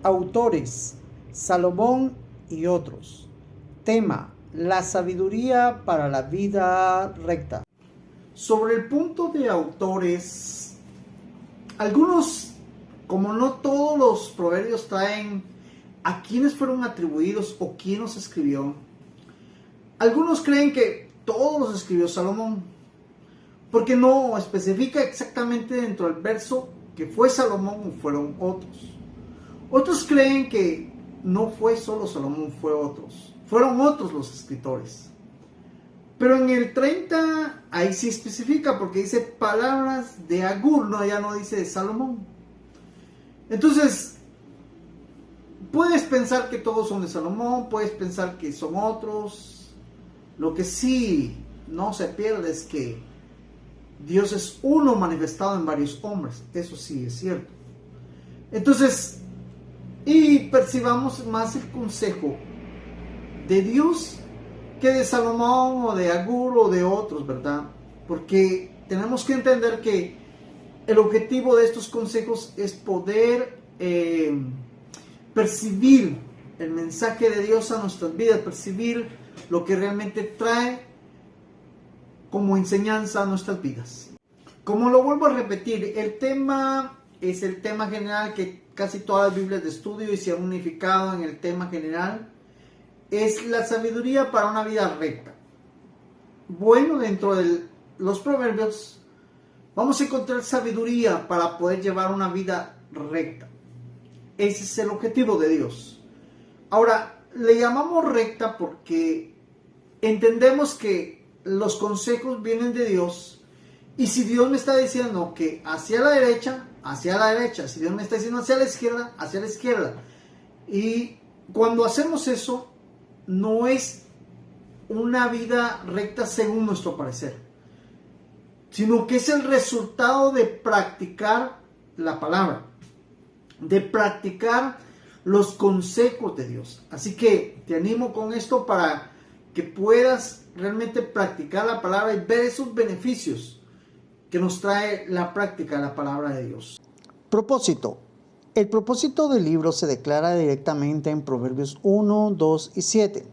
Autores: Salomón y otros. Tema: la sabiduría para la vida recta. Sobre el punto de autores, algunos, como no todos los proverbios traen a quiénes fueron atribuidos o quién los escribió, algunos creen que todos los escribió Salomón, porque no especifica exactamente dentro del verso que fue Salomón o fueron otros. Otros creen que no fue solo Salomón, fueron otros los escritores. Pero en el 30 ahí sí especifica, porque dice palabras de Agur, no, ya no dice de Salomón. Entonces, puedes pensar que todos son de Salomón, puedes pensar que son otros. Lo que sí no se pierde es que Dios es uno manifestado en varios hombres. Eso sí es cierto. Entonces, y percibamos más el consejo de Dios que de Salomón o de Agur o de otros, ¿verdad? Porque tenemos que entender que el objetivo de estos consejos es poder percibir el mensaje de Dios a nuestras vidas, percibir lo que realmente trae como enseñanza a nuestras vidas. Como lo vuelvo a repetir, el tema es el tema general que casi todas las Biblias de estudio y se han unificado en el tema general. Es la sabiduría para una vida recta. Bueno, dentro de los proverbios vamos a encontrar sabiduría para poder llevar una vida recta. Ese es el objetivo de Dios. Ahora, le llamamos recta porque entendemos que los consejos vienen de Dios, y si Dios me está diciendo que hacia la derecha, hacia la derecha. Si Dios me está diciendo hacia la izquierda, hacia la izquierda. Y cuando hacemos eso, no es una vida recta según nuestro parecer, sino que es el resultado de practicar la palabra, de practicar los consejos de Dios. Así que te animo con esto para que puedas realmente practicar la palabra y ver esos beneficios que nos trae la práctica de la palabra de Dios. Propósito. El propósito del libro se declara directamente en Proverbios 1, 2 y 7.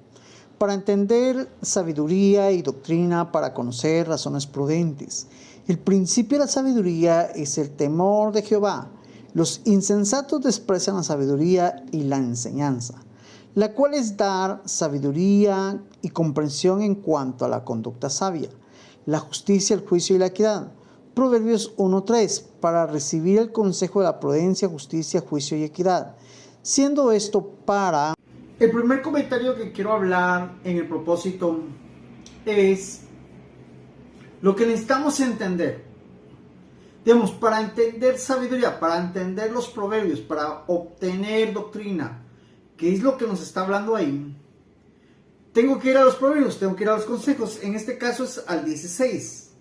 Para entender sabiduría y doctrina, para conocer razones prudentes. El principio de la sabiduría es el temor de Jehová. Los insensatos desprecian la sabiduría y la enseñanza, la cual es dar sabiduría y comprensión en cuanto a la conducta sabia, la justicia, el juicio y la equidad. Proverbios 1:3, para recibir el consejo de la prudencia, justicia, juicio y equidad, siendo esto para... El primer comentario que quiero hablar en el propósito es lo que necesitamos entender. Digamos, para entender sabiduría, para entender los proverbios, para obtener doctrina, que es lo que nos está hablando ahí, tengo que ir a los proverbios, tengo que ir a los consejos. En este caso es al 16,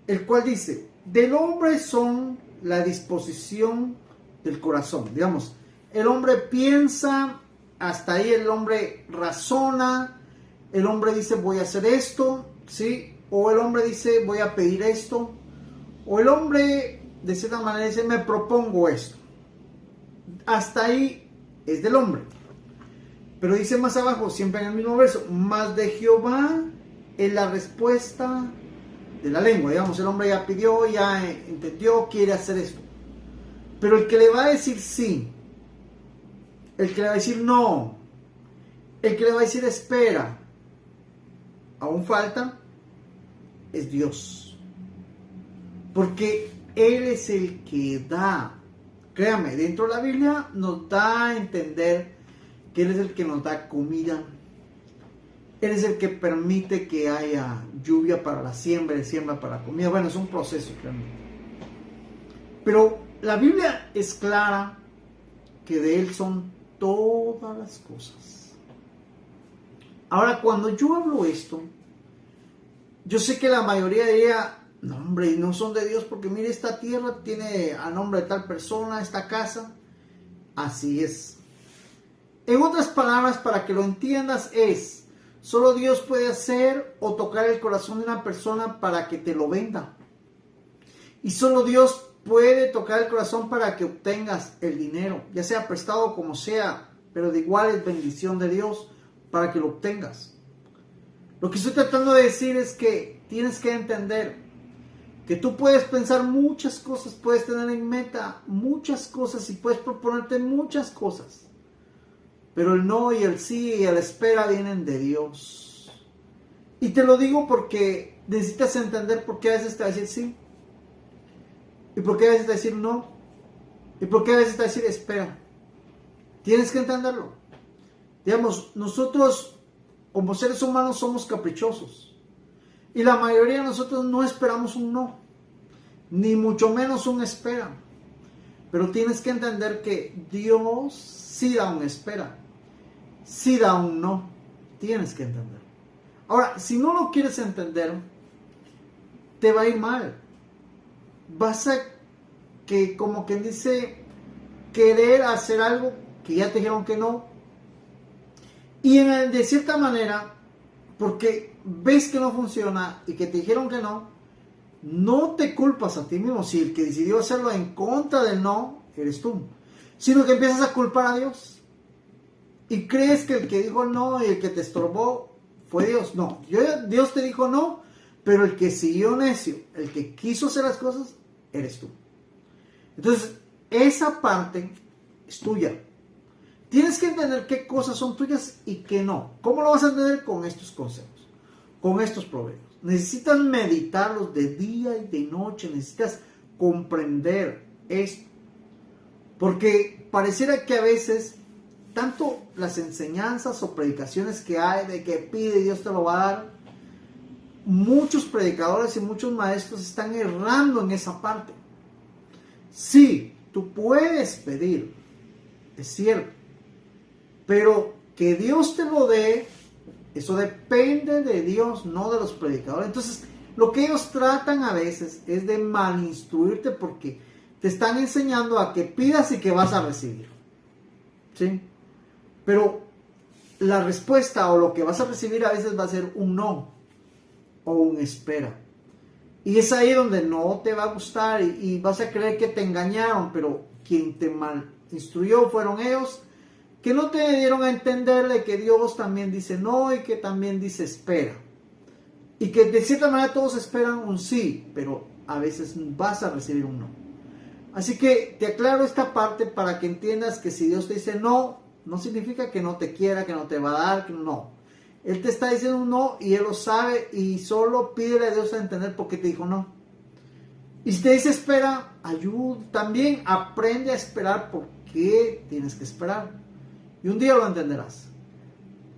el cual dice: del hombre son la disposición del corazón. Digamos, el hombre piensa, hasta ahí el hombre razona, el hombre dice voy a hacer esto, ¿sí? O el hombre dice voy a pedir esto, o el hombre de cierta manera dice me propongo esto. Hasta ahí es del hombre. Pero dice más abajo, siempre en el mismo verso, más de Jehová es la respuesta de la lengua. Digamos, el hombre ya pidió, ya entendió, quiere hacer esto. Pero el que le va a decir sí, el que le va a decir no, el que le va a decir espera, aún falta, es Dios. Porque Él es el que da. Créame, dentro de la Biblia nos da a entender que Él es el que nos da comida. Él es el que permite que haya lluvia para la siembra y siembra para la comida. Bueno, es un proceso realmente. Pero la Biblia es clara que de Él son todas las cosas. Ahora, cuando yo hablo esto, yo sé que la mayoría diría: no, hombre, no son de Dios porque mire, esta tierra tiene a nombre de tal persona, esta casa. Así es. En otras palabras, para que lo entiendas, es: solo Dios puede hacer o tocar el corazón de una persona para que te lo venda. Y solo Dios puede tocar el corazón para que obtengas el dinero, ya sea prestado como sea, pero de igual es bendición de Dios para que lo obtengas. Lo que estoy tratando de decir es que tienes que entender que tú puedes pensar muchas cosas, puedes tener en meta muchas cosas y puedes proponerte muchas cosas, pero el no y el sí y la espera vienen de Dios. Y te lo digo porque necesitas entender por qué a veces te va a decir sí, y por qué a veces te va a decir no, y por qué a veces te va a decir espera. Tienes que entenderlo. Digamos, nosotros como seres humanos somos caprichosos. Y la mayoría de nosotros no esperamos un no, ni mucho menos un espera. Pero tienes que entender que Dios sí da un espera, sí da un no. Tienes que entender. Ahora, si no lo quieres entender, te va a ir mal. Vas a, que como quien dice, querer hacer algo que ya te dijeron que no. Y de cierta manera, porque ves que no funciona y que te dijeron que no, no te culpas a ti mismo. Si el que decidió hacerlo en contra del no, eres tú. Sino que empiezas a culpar a Dios. Y crees que el que dijo no y el que te estorbó fue Dios. No, Dios te dijo no, pero el que siguió necio, el que quiso hacer las cosas, eres tú. Entonces, esa parte es tuya. Tienes que entender qué cosas son tuyas y qué no. ¿Cómo lo vas a entender? Con estos consejos, con estos proverbios. Necesitas meditarlos de día y de noche. Necesitas comprender esto. Porque pareciera que a veces, tanto las enseñanzas o predicaciones que hay de que pide y Dios te lo va a dar, muchos predicadores y muchos maestros están errando en esa parte. Sí, tú puedes pedir, es cierto. Pero que Dios te lo dé, eso depende de Dios, no de los predicadores. Entonces, lo que ellos tratan a veces es de malinstruirte porque te están enseñando a que pidas y que vas a recibir. ¿Sí? Pero la respuesta o lo que vas a recibir a veces va a ser un no o un espera. Y es ahí donde no te va a gustar y vas a creer que te engañaron, pero quien te mal instruyó fueron ellos, que no te dieron a entenderle que Dios también dice no y que también dice espera. Y que de cierta manera todos esperan un sí, pero a veces vas a recibir un no. Así que te aclaro esta parte para que entiendas que si Dios te dice no, no significa que no te quiera, que no te va a dar, que no. Él te está diciendo un no y Él lo sabe y solo pídele a Dios a entender por qué te dijo no. Y si te dice espera, ayuda, también aprende a esperar por qué tienes que esperar. Y un día lo entenderás.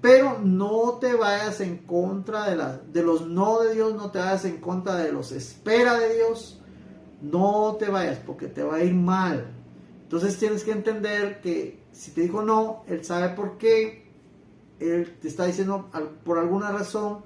Pero no te vayas en contra de los no de Dios, no te vayas en contra de los espera de Dios. No te vayas porque te va a ir mal. Entonces tienes que entender que si te dijo no, Él sabe por qué. Él te está diciendo por alguna razón.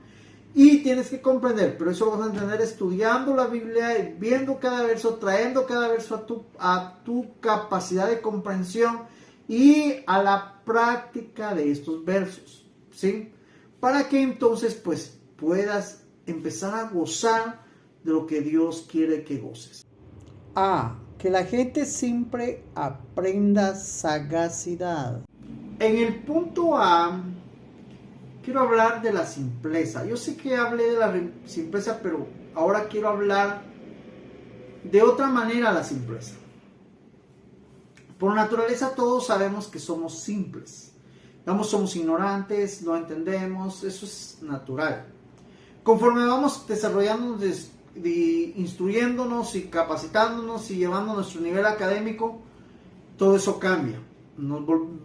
Y tienes que comprender, pero eso lo vas a entender estudiando la Biblia, viendo cada verso, trayendo cada verso a tu capacidad de comprensión y a la práctica de estos versos, ¿sí? Para que entonces pues puedas empezar a gozar de lo que Dios quiere que goces. Que la gente siempre aprenda sagacidad. En el punto A, quiero hablar de la simpleza. Yo sé que hablé de la simpleza, pero ahora quiero hablar de otra manera la simpleza. Por naturaleza todos sabemos que somos simples. Digamos, somos ignorantes, no entendemos, eso es natural. Conforme vamos desarrollándonos, instruyéndonos y capacitándonos y llevando nuestro nivel académico, todo eso cambia.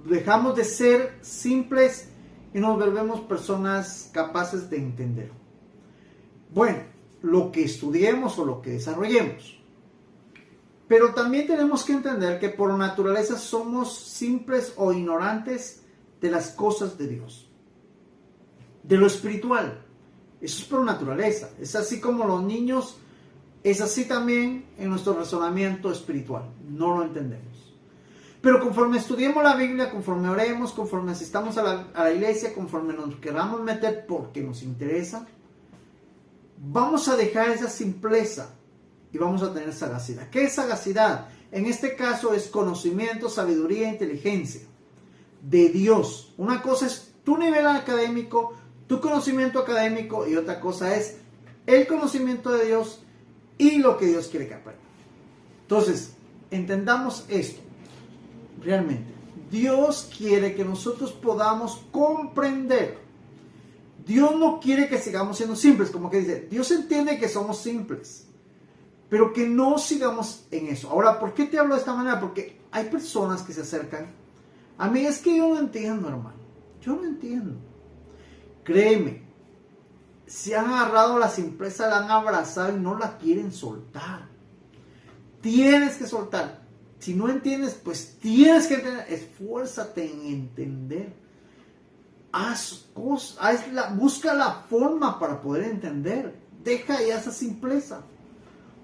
Dejamos de ser simples y nos volvemos personas capaces de entender. Bueno, lo que estudiemos o lo que desarrollemos. Pero también tenemos que entender que por naturaleza somos simples o ignorantes de las cosas de Dios, de lo espiritual. Eso es por naturaleza. Es así como los niños, es así también en nuestro razonamiento espiritual. No lo entendemos. Pero conforme estudiemos la Biblia, conforme oremos, conforme asistamos a la iglesia, conforme nos queramos meter porque nos interesa, vamos a dejar esa simpleza y vamos a tener sagacidad. ¿Qué es sagacidad? En este caso es conocimiento, sabiduría, inteligencia de Dios. Una cosa es tu nivel académico, tu conocimiento académico, y otra cosa es el conocimiento de Dios y lo que Dios quiere que aprenda. Entonces, entendamos esto. Realmente, Dios quiere que nosotros podamos comprender. Dios no quiere que sigamos siendo simples, como que dice, Dios entiende que somos simples, pero que no sigamos en eso. Ahora, ¿por qué te hablo de esta manera? Porque hay personas que se acercan a mí. Es que yo no entiendo, hermano. Yo no entiendo. Créeme, se han agarrado la simpleza, la han abrazado y no la quieren soltar. Tienes que soltar. Si no entiendes, pues tienes que entender. Esfuérzate en entender. Busca la forma para poder entender. Deja ya esa simpleza.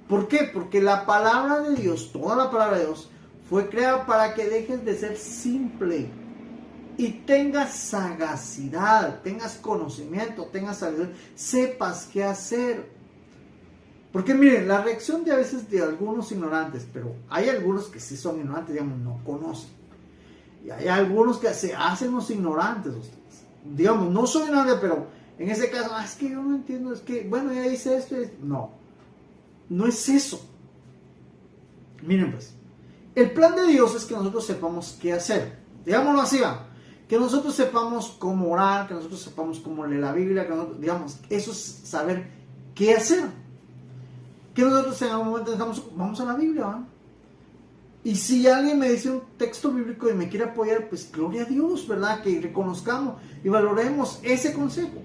¿Por qué? Porque la palabra de Dios, toda la palabra de Dios, fue creada para que dejes de ser simple y tengas sagacidad, tengas conocimiento, tengas sabiduría, sepas qué hacer. Porque miren, la reacción de a veces de algunos ignorantes, pero hay algunos que sí son ignorantes, digamos, no conocen. Y hay algunos que se hacen los ignorantes, digamos, no soy ignorante, pero en ese caso, es que yo no entiendo, es que, bueno, ya hice esto, no es eso. Miren pues, el plan de Dios es que nosotros sepamos qué hacer. Digámoslo así, que nosotros sepamos cómo orar, que nosotros sepamos cómo leer la Biblia, que nosotros, digamos, eso es saber qué hacer. Que nosotros en algún momento digamos, vamos a la Biblia, y si alguien me dice un texto bíblico y me quiere apoyar, pues gloria a Dios, ¿verdad? Que reconozcamos y valoremos ese consejo.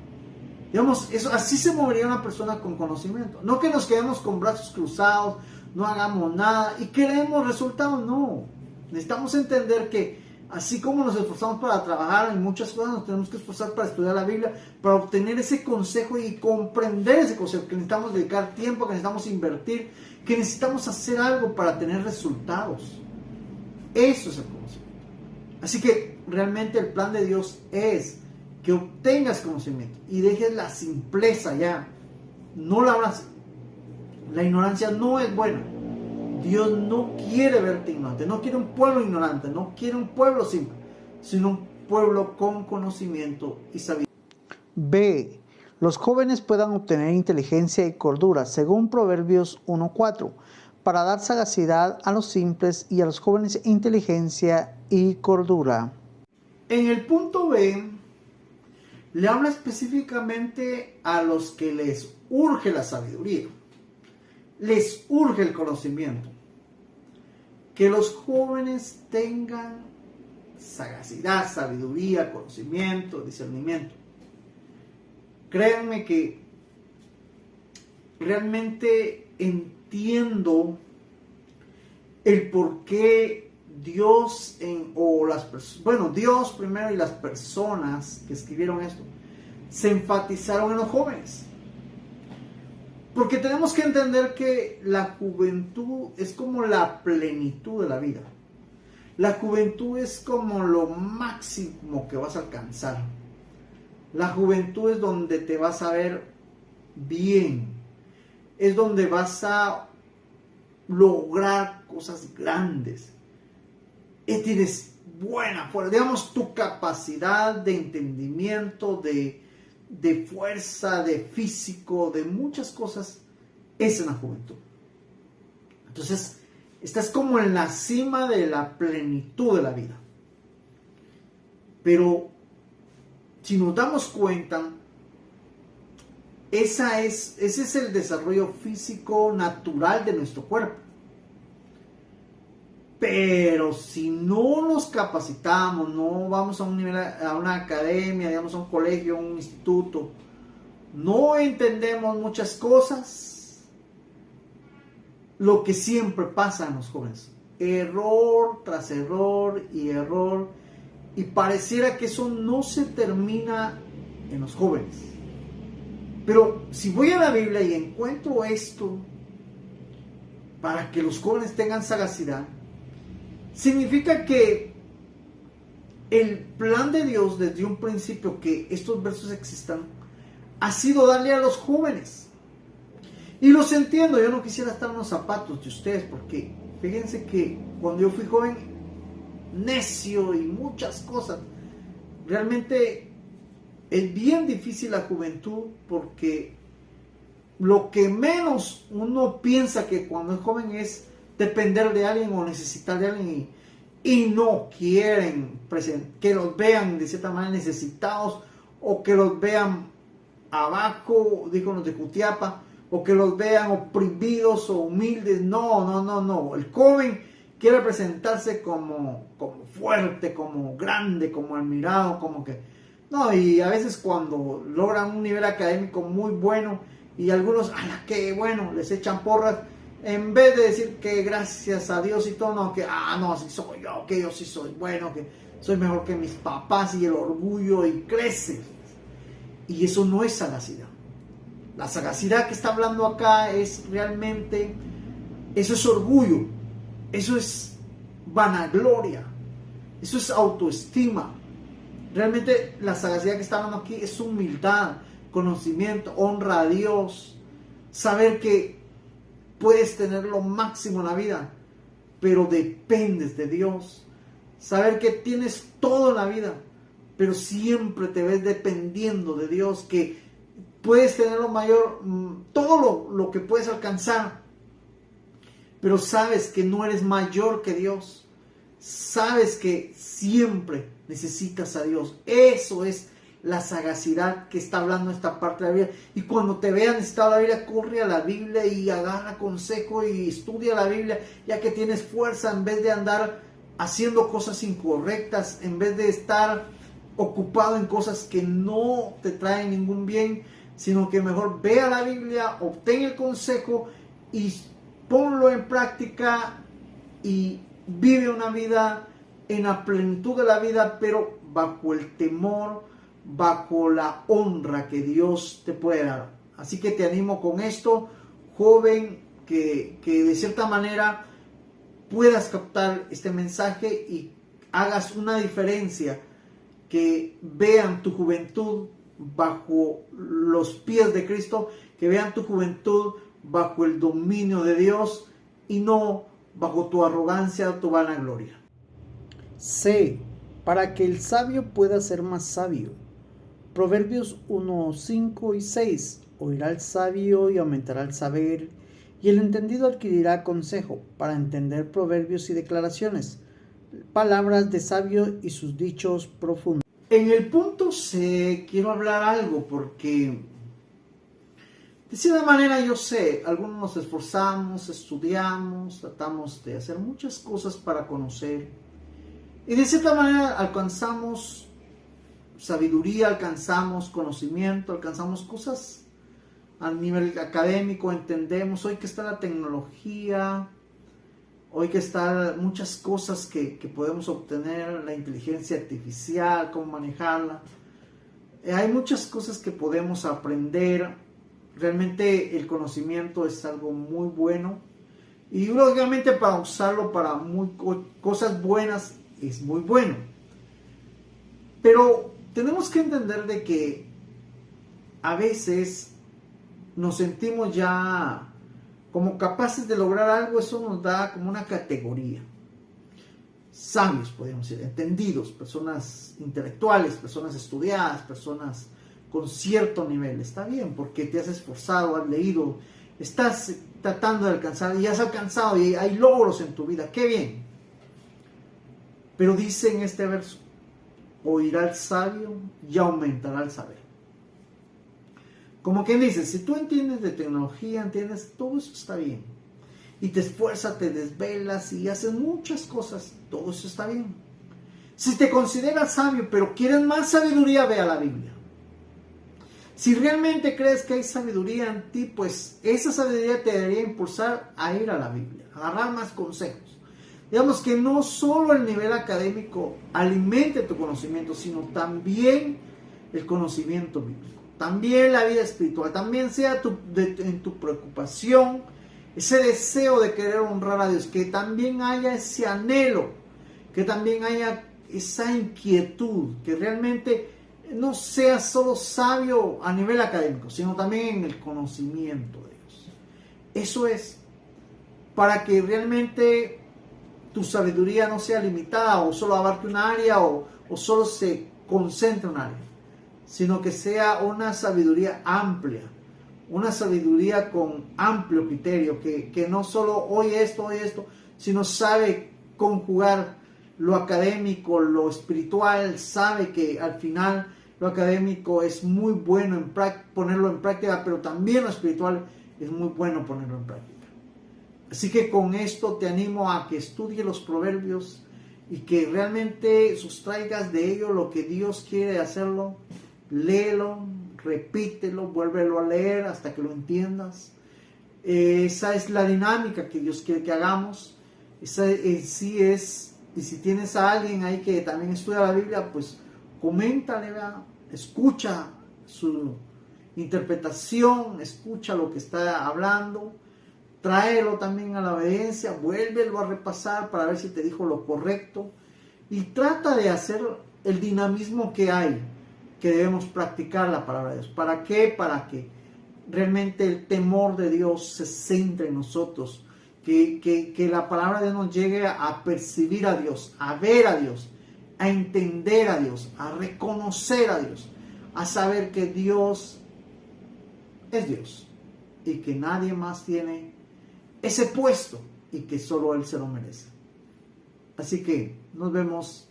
Digamos, eso, así se movería una persona con conocimiento. No que nos quedemos con brazos cruzados, no hagamos nada y queremos resultados, no. Necesitamos entender que así como nos esforzamos para trabajar en muchas cosas, nos tenemos que esforzar para estudiar la Biblia, para obtener ese consejo y comprender ese consejo, que necesitamos dedicar tiempo, que necesitamos invertir, que necesitamos hacer algo para tener resultados. Eso es el conocimiento. Así que realmente el plan de Dios es que obtengas conocimiento y dejes la simpleza ya. No la abraces. La ignorancia no es buena. Dios no quiere verte ignorante, no quiere un pueblo ignorante, no quiere un pueblo simple, sino un pueblo con conocimiento y sabiduría. B. Los jóvenes puedan obtener inteligencia y cordura, según Proverbios 1:4, para dar sagacidad a los simples y a los jóvenes inteligencia y cordura. En el punto B, le habla específicamente a los que les urge la sabiduría. Les urge el conocimiento. Que los jóvenes tengan sagacidad, sabiduría, conocimiento, discernimiento. Créanme que realmente entiendo el por qué Dios, Dios primero y las personas que escribieron esto, se enfatizaron en los jóvenes. Porque tenemos que entender que la juventud es como la plenitud de la vida. La juventud es como lo máximo que vas a alcanzar. La juventud es donde te vas a ver bien. Es donde vas a lograr cosas grandes. Tienes buena fuerza. Digamos, tu capacidad de entendimiento, de fuerza, de físico, de muchas cosas, es en la juventud. Entonces, estás como en la cima de la plenitud de la vida. Pero, si nos damos cuenta, ese es el desarrollo físico natural de nuestro cuerpo. Pero si no nos capacitamos, no vamos a un nivel, a una academia, digamos a un colegio, a un instituto, no entendemos muchas cosas, lo que siempre pasa en los jóvenes, error tras error y error, y pareciera que eso no se termina en los jóvenes. Pero si voy a la Biblia y encuentro esto para que los jóvenes tengan sagacidad, significa que el plan de Dios desde un principio que estos versos existan ha sido darle a los jóvenes. Y los entiendo, yo no quisiera estar en los zapatos de ustedes, porque fíjense que cuando yo fui joven, necio y muchas cosas, realmente es bien difícil la juventud, porque lo que menos uno piensa que cuando es joven es depender de alguien o necesitar de alguien, y no quieren que los vean de cierta manera necesitados, o que los vean abajo, dijo los de Jutiapa, o que los vean oprimidos o humildes. No. El joven quiere presentarse como fuerte, como grande, como admirado, como que... No, y a veces cuando logran un nivel académico muy bueno, y algunos, ¡ala, qué bueno!, les echan porras, en vez de decir que gracias a Dios y todo, no, que, no, sí soy yo, que yo sí soy bueno, que soy mejor que mis papás, y el orgullo, y crece. Y eso no es sagacidad. La sagacidad que está hablando acá es realmente, eso es orgullo, eso es vanagloria, eso es autoestima. Realmente la sagacidad que está hablando aquí es humildad, conocimiento, honra a Dios, saber que puedes tener lo máximo en la vida, pero dependes de Dios. Saber que tienes todo en la vida, pero siempre te ves dependiendo de Dios, que puedes tener lo mayor, todo lo que puedes alcanzar, pero sabes que no eres mayor que Dios. Sabes que siempre necesitas a Dios. Eso es la sagacidad que está hablando esta parte de la Biblia. Y cuando te veas necesitado la Biblia, corre a la Biblia y agarra consejo y estudia la Biblia, ya que tienes fuerza, en vez de andar haciendo cosas incorrectas, en vez de estar ocupado en cosas que no te traen ningún bien, sino que mejor ve a la Biblia, obtén el consejo y ponlo en práctica, y vive una vida en la plenitud de la vida, pero bajo el temor, bajo la honra que Dios te puede dar. Así que te animo con esto, joven, que de cierta manera puedas captar este mensaje y hagas una diferencia, que vean tu juventud bajo los pies de Cristo, que vean tu juventud bajo el dominio de Dios y no bajo tu arrogancia o tu vanagloria. C. Para que el sabio pueda ser más sabio. Proverbios 1, 5 y 6. Oirá el sabio y aumentará el saber, y el entendido adquirirá consejo para entender proverbios y declaraciones, palabras de sabio y sus dichos profundos. En el punto C quiero hablar algo, porque de cierta manera yo sé, algunos nos esforzamos, estudiamos, tratamos de hacer muchas cosas para conocer, y de cierta manera alcanzamos sabiduría, alcanzamos conocimiento, alcanzamos cosas a nivel académico, entendemos. Hoy que está la tecnología, hoy que están muchas cosas que podemos obtener, la inteligencia artificial, cómo manejarla, hay muchas cosas que podemos aprender. Realmente el conocimiento es algo muy bueno, y lógicamente para usarlo para cosas buenas es muy bueno, pero tenemos que entender de que a veces nos sentimos ya como capaces de lograr algo. Eso nos da como una categoría. Sabios, podemos decir, entendidos, personas intelectuales, personas estudiadas, personas con cierto nivel. Está bien, porque te has esforzado, has leído, estás tratando de alcanzar y has alcanzado, y hay logros en tu vida. ¡Qué bien! Pero dice en este verso: oirá el sabio y aumentará el saber. Como quien dice, si tú entiendes de tecnología, entiendes, todo eso está bien, y te esfuerzas, te desvelas y haces muchas cosas, todo eso está bien. Si te consideras sabio pero quieres más sabiduría, ve a la Biblia. Si realmente crees que hay sabiduría en ti, pues esa sabiduría te debería impulsar a ir a la Biblia, a agarrar más consejos. Digamos que no solo el nivel académico alimente tu conocimiento, sino también el conocimiento bíblico, también la vida espiritual, también sea en tu preocupación, ese deseo de querer honrar a Dios, que también haya ese anhelo, que también haya esa inquietud, que realmente no seas solo sabio a nivel académico, sino también en el conocimiento de Dios. Eso es, para que realmente tu sabiduría no sea limitada o solo abarque un área o solo se concentre en un área, sino que sea una sabiduría amplia, una sabiduría con amplio criterio, que no solo oye esto, sino sabe conjugar lo académico, lo espiritual, sabe que al final lo académico es muy bueno en ponerlo en práctica, pero también lo espiritual es muy bueno ponerlo en práctica. Así que con esto te animo a que estudies los proverbios y que realmente sustraigas de ello lo que Dios quiere hacerlo. Léelo, repítelo, vuélvelo a leer hasta que lo entiendas. Esa es la dinámica que Dios quiere que hagamos. Esa sí es, y si tienes a alguien ahí que también estudia la Biblia, pues coméntale, ¿verdad? Escucha su interpretación, escucha lo que está hablando. Tráelo también a la obediencia, vuélvelo a repasar para ver si te dijo lo correcto y trata de hacer el dinamismo que hay, que debemos practicar la palabra de Dios. ¿Para qué? Para que realmente el temor de Dios se centre en nosotros, que la palabra de Dios nos llegue a percibir a Dios, a ver a Dios, a entender a Dios, a reconocer a Dios, a saber que Dios es Dios y que nadie más tiene ese puesto y que solo Él se lo merece. Así que nos vemos